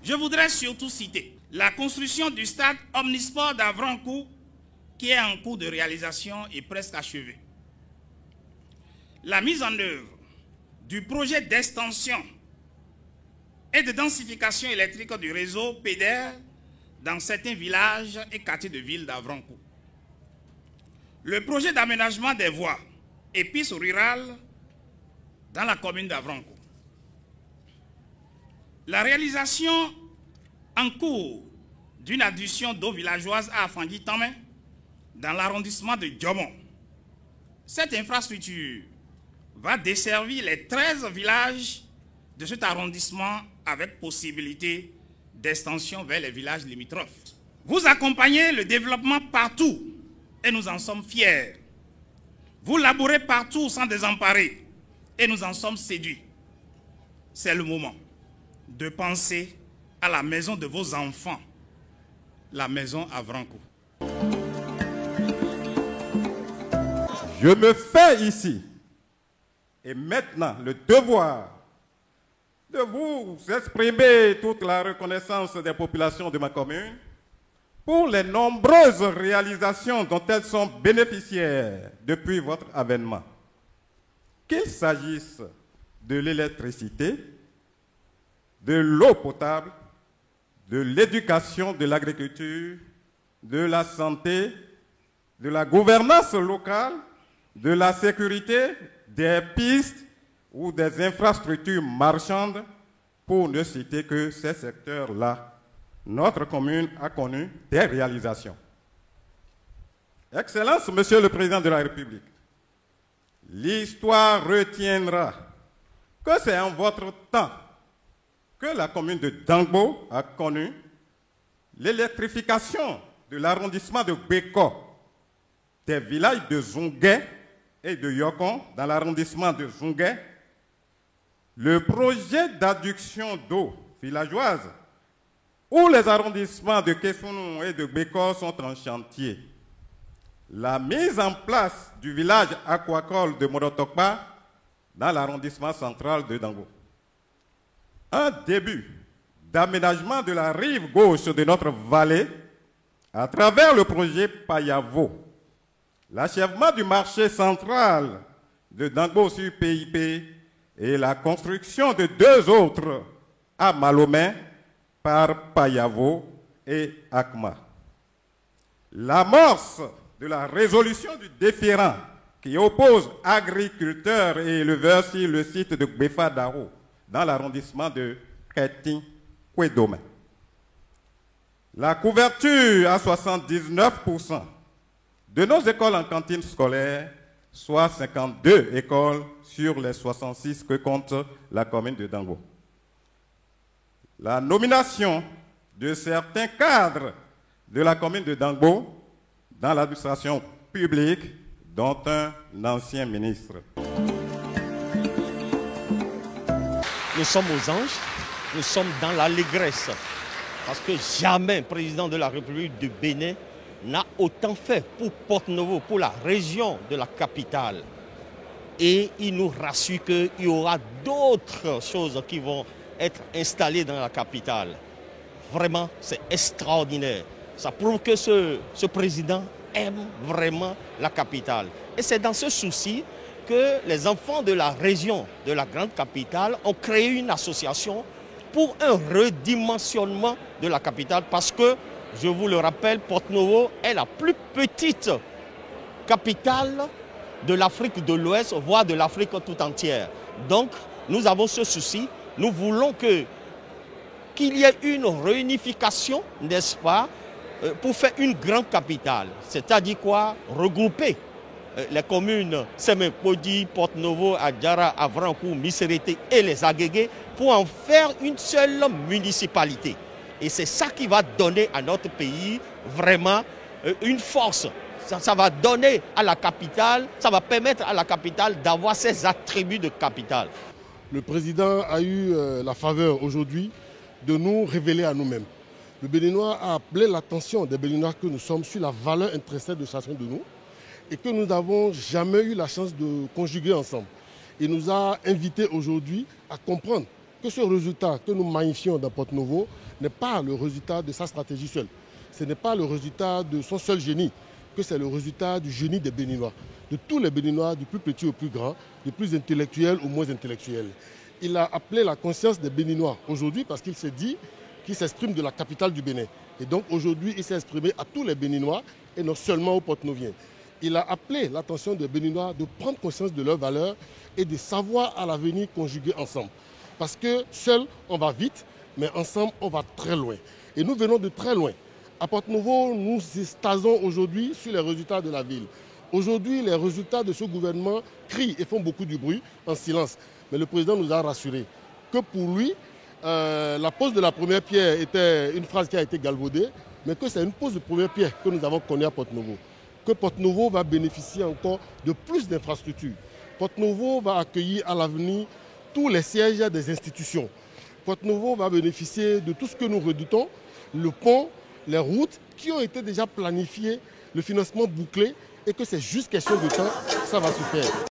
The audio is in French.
Je voudrais surtout citer la construction du stade omnisport d'Avrancourt qui est en cours de réalisation et presque achevé. La mise en œuvre du projet d'extension et de densification électrique du réseau PEDER dans certains villages et quartiers de ville d'Avrancourt. Le projet d'aménagement des voies et pistes rurales dans la commune d'Avrancourt. La réalisation en cours d'une adduction d'eau villageoise à Afandi-Tamin dans l'arrondissement de Diomon. Cette infrastructure va desservir les 13 villages de cet arrondissement avec possibilité d'extension vers les villages limitrophes. Vous accompagnez le développement partout et nous en sommes fiers. Vous labourez partout sans désemparer et nous en sommes séduits. C'est le moment de penser à la maison de vos enfants, la maison Avrancourt. Je me fais ici et maintenant le devoir de vous exprimer toute la reconnaissance des populations de ma commune pour les nombreuses réalisations dont elles sont bénéficiaires depuis votre avènement. Qu'il s'agisse de l'électricité, de l'eau potable, de l'éducation, de l'agriculture, de la santé, de la gouvernance locale, de la sécurité, des pistes ou des infrastructures marchandes, pour ne citer que ces secteurs-là, notre commune a connu des réalisations. Excellence, Monsieur le Président de la République, l'histoire retiendra que c'est en votre temps que la commune de Dangbo a connu l'électrification de l'arrondissement de Beko, des villages de Zungué et de Yokon dans l'arrondissement de Zungué, le projet d'adduction d'eau villageoise où les arrondissements de Kessounou et de Beko sont en chantier, la mise en place du village aquacole de Morotokpa dans l'arrondissement central de Dangbo. Un début d'aménagement de la rive gauche de notre vallée à travers le projet Payavo, l'achèvement du marché central de Dangbo sur PIP et la construction de 2 autres à Malomé par Payavo et Akma. L'amorce de la résolution du déférent qui oppose agriculteurs et éleveurs sur le site de Gbefa Daro dans l'arrondissement de Kétin-Kouédomé. La couverture à 79% de nos écoles en cantine scolaire, soit 52 écoles sur les 66 que compte la commune de Dangbo. La nomination de certains cadres de la commune de Dangbo dans l'administration publique, dont un ancien ministre. Nous sommes aux anges, nous sommes dans l'allégresse, parce que jamais président de la République du Bénin n'a autant fait pour Porto-Novo, pour la région de la capitale. Et il nous rassure qu'il y aura d'autres choses qui vont être installées dans la capitale. Vraiment, c'est extraordinaire. Ça prouve que ce président aime vraiment la capitale. Et c'est dans ce souci que les enfants de la région de la grande capitale ont créé une association pour un redimensionnement de la capitale parce que, je vous le rappelle, Porto-Novo est la plus petite capitale de l'Afrique de l'Ouest, voire de l'Afrique tout entière. Donc, nous avons ce souci. Nous voulons qu'il y ait une réunification, n'est-ce pas, pour faire une grande capitale. C'est-à-dire quoi? Regrouper les communes Semepodi, Porto-Novo, Adjara, Avrancourt, Miserete et les Agégués pour en faire une seule municipalité. Et c'est ça qui va donner à notre pays vraiment une force. Ça va donner à la capitale, ça va permettre à la capitale d'avoir ses attributs de capitale. Le président a eu la faveur aujourd'hui de nous révéler à nous-mêmes. Le Béninois a appelé l'attention des Béninois que nous sommes sur la valeur intrinsèque de chacun de nous et que nous n'avons jamais eu la chance de conjuguer ensemble. Il nous a invités aujourd'hui à comprendre que ce résultat que nous magnifions dans Porto-Novo n'est pas le résultat de sa stratégie seule. Ce n'est pas le résultat de son seul génie, que c'est le résultat du génie des Béninois, de tous les Béninois, du plus petit au plus grand, du plus intellectuel au moins intellectuel. Il a appelé la conscience des Béninois aujourd'hui parce qu'il s'est dit qu'il s'exprime de la capitale du Bénin. Et donc aujourd'hui, il s'est exprimé à tous les Béninois et non seulement aux Porto-Noviens. Il a appelé l'attention des Béninois de prendre conscience de leurs valeurs et de savoir à l'avenir conjuguer ensemble. Parce que seul, on va vite, mais ensemble, on va très loin. Et nous venons de très loin. À Porto-Novo, nous extasons aujourd'hui sur les résultats de la ville. Aujourd'hui, les résultats de ce gouvernement crient et font beaucoup de bruit en silence. Mais le président nous a rassurés que pour lui, la pose de la première pierre était une phrase qui a été galvaudée, mais que c'est une pose de première pierre que nous avons connue à Porto-Novo. Que Porto-Novo va bénéficier encore de plus d'infrastructures. Porto-Novo va accueillir à l'avenir tous les sièges des institutions. Porto-Novo va bénéficier de tout ce que nous redoutons, le pont, les routes qui ont été déjà planifiées, le financement bouclé et que c'est juste question de temps, ça va se faire.